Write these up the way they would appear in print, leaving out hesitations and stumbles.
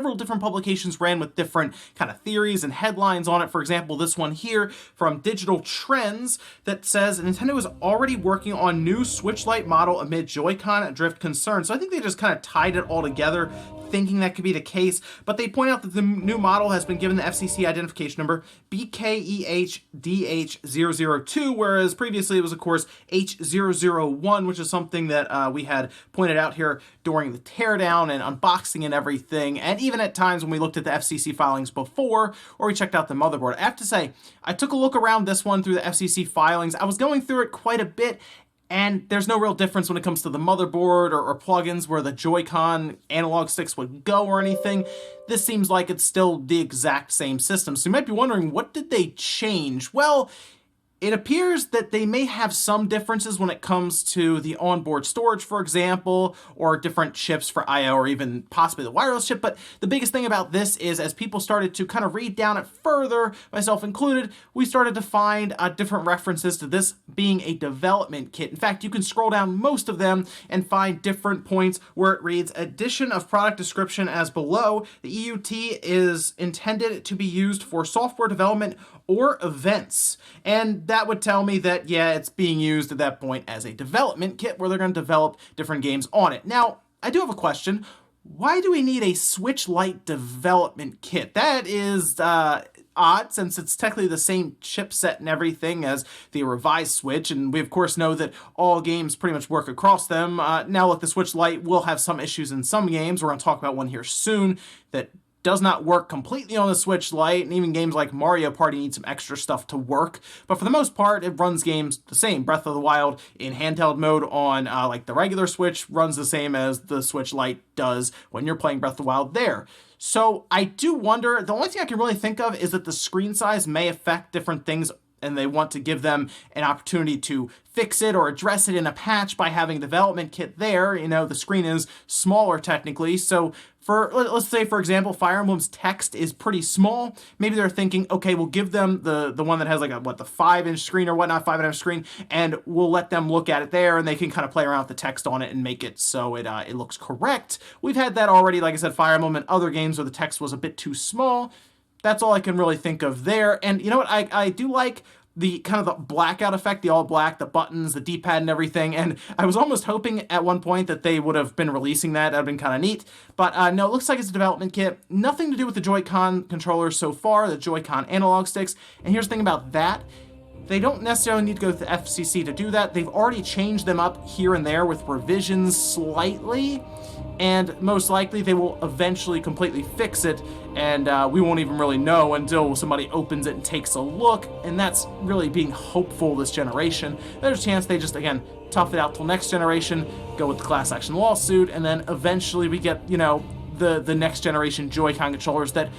Several different publications ran with different kind of theories and headlines on it. For example, this one here from Digital Trends that says Nintendo is already working on new Switch Lite model amid Joy-Con drift concerns. So I think they just kind of tied it all together, thinking that could be the case, but they point out that the new model has been given the FCC identification number BKEHDH002, whereas previously it was, of course, H001, which is something that we had pointed out here during the teardown and unboxing and everything, and even at times when we looked at the FCC filings before, or we checked out the motherboard. I have to say, I took a look around this one through the FCC filings. I was going through it quite a bit, and there's no real difference when it comes to the motherboard or plugins where the Joy-Con analog sticks would go or anything. This seems like it's still the exact same system. So you might be wondering, what did they change? Well, it appears that they may have some differences when it comes to the onboard storage, for example, or different chips for I/O, or even possibly the wireless chip. But the biggest thing about this is, as people started to kind of read down it further, myself included, we started to find different references to this being a development kit. In fact, you can scroll down most of them and find different points where it reads, "Addition of product description as below. The EUT is intended to be used for software development or events." And that would tell me that, yeah, it's being used at that point as a development kit where they're going to develop different games on it. Now, I do have a question. Why do we need a Switch Lite development kit? That is odd, since it's technically the same chipset and everything as the revised Switch, and we of course know that all games pretty much work across them. Now look, the Switch Lite will have some issues in some games. We're going to talk about one here soon that does not work completely on the Switch Lite, and even games like Mario Party need some extra stuff to work. But for the most part, it runs games the same. Breath of the Wild in handheld mode on like the regular Switch runs the same as the Switch Lite does when you're playing Breath of the Wild there. So I do wonder, the only thing I can really think of is that the screen size may affect different things, and they want to give them an opportunity to fix it or address it in a patch by having a development kit there. You know, the screen is smaller technically, so let's say, for example, Fire Emblem's text is pretty small. Maybe they're thinking, okay, we'll give them the one that has like the 5-inch screen or whatnot, 5.5 screen, and we'll let them look at it there, and they can kind of play around with the text on it and make it so it looks correct. We've had that already, like I said, Fire Emblem and other games where the text was a bit too small. That's all I can really think of there. And you know what? I do like the kind of the blackout effect, the all black, the buttons, the D-pad and everything. And I was almost hoping at one point that they would have been releasing that. That would have been kind of neat. But no, it looks like it's a development kit. Nothing to do with the Joy-Con controllers so far, the Joy-Con analog sticks. And here's the thing about that. They don't necessarily need to go to the FCC to do that. They've already changed them up here and there with revisions slightly, and most likely they will eventually completely fix it, and we won't even really know until somebody opens it and takes a look, and that's really being hopeful this generation. There's a chance they just, again, tough it out till next generation, go with the class action lawsuit, and then eventually we get, you know, the next generation Joy-Con controllers that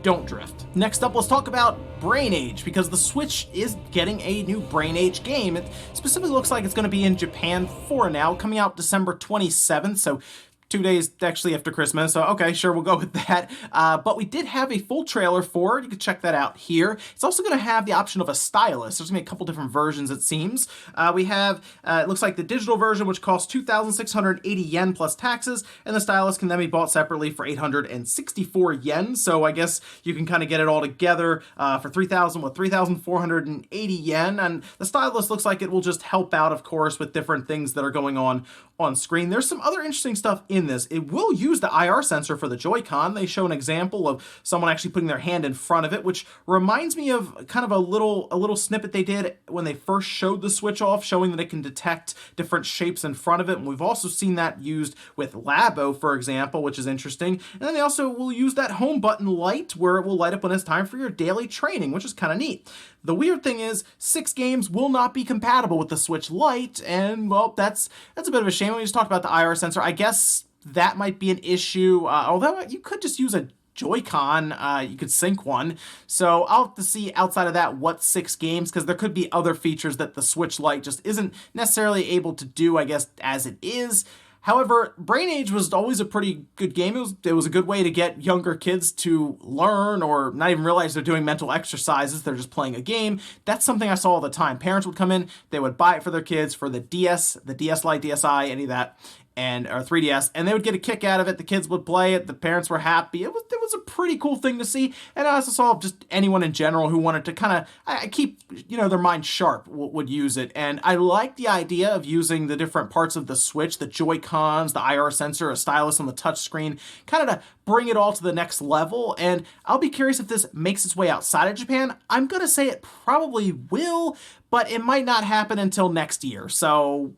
don't drift. Next up, let's talk about Brain Age, because the Switch is getting a new Brain Age game. It specifically looks like it's going to be in Japan for now, coming out December 27th, so 2 days actually after Christmas, so okay, sure, we'll go with that. But we did have a full trailer for it. You can check that out here. It's also going to have the option of a stylus. There's going to be a couple different versions, it seems. We have, it looks like the digital version, which costs 2,680 yen plus taxes, and the stylus can then be bought separately for 864 yen. So I guess you can kind of get it all together for 3,480 yen. And the stylus looks like it will just help out, of course, with different things that are going on screen. There's some other interesting stuff in this. It will use the IR sensor for the Joy-Con. They show an example of someone actually putting their hand in front of it, which reminds me of kind of a little snippet they did when they first showed the Switch off, showing that it can detect different shapes in front of it. And we've also seen that used with Labo, for example, which is interesting. And then they also will use that home button light where it will light up when it's time for your daily training, which is kind of neat. The weird thing is, 6 games will not be compatible with the Switch Lite, and well, that's a bit of a shame. We just talked about the IR sensor. I guess that might be an issue, although you could just use a Joy-Con, you could sync one. So I'll have to see outside of that what 6 games, because there could be other features that the Switch Lite just isn't necessarily able to do, I guess, as it is. However, Brain Age was always a pretty good game. It was a good way to get younger kids to learn or not even realize they're doing mental exercises. They're just playing a game. That's something I saw all the time. Parents would come in, they would buy it for their kids, for the DS, the DS Lite, DSi, any of that. or 3DS, and they would get a kick out of it. The kids would play it. The parents were happy. It was a pretty cool thing to see. And I also saw just anyone in general who wanted to kind of keep, their mind sharp would use it. And I like the idea of using the different parts of the Switch, the Joy-Cons, the IR sensor, a stylus on the touchscreen, kind of to bring it all to the next level. And I'll be curious if this makes its way outside of Japan. I'm going to say it probably will, but it might not happen until next year. So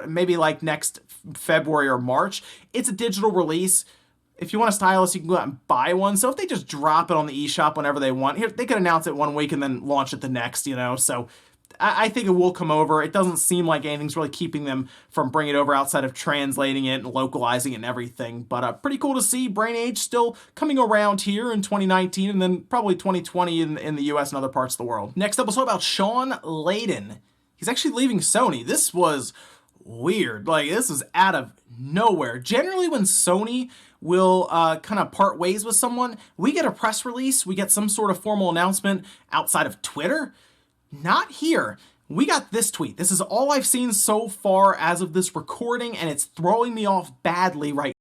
maybe like next February or March. It's a digital release. If you want a stylus, you can go out and buy one. So if they just drop it on the eShop whenever they want, here they could announce it one week and then launch it the next, So I think it will come over. It doesn't seem like anything's really keeping them from bringing it over outside of translating it and localizing it and everything. But pretty cool to see Brain Age still coming around here in 2019 and then probably 2020 in the US and other parts of the world. Next up, we'll talk about Shawn Layden. He's actually leaving Sony. This was weird. This was out of nowhere. Generally, when Sony will kind of part ways with someone, we get a press release, we get some sort of formal announcement outside of Twitter. Not here. We got this tweet. This is all I've seen so far as of this recording, and it's throwing me off badly right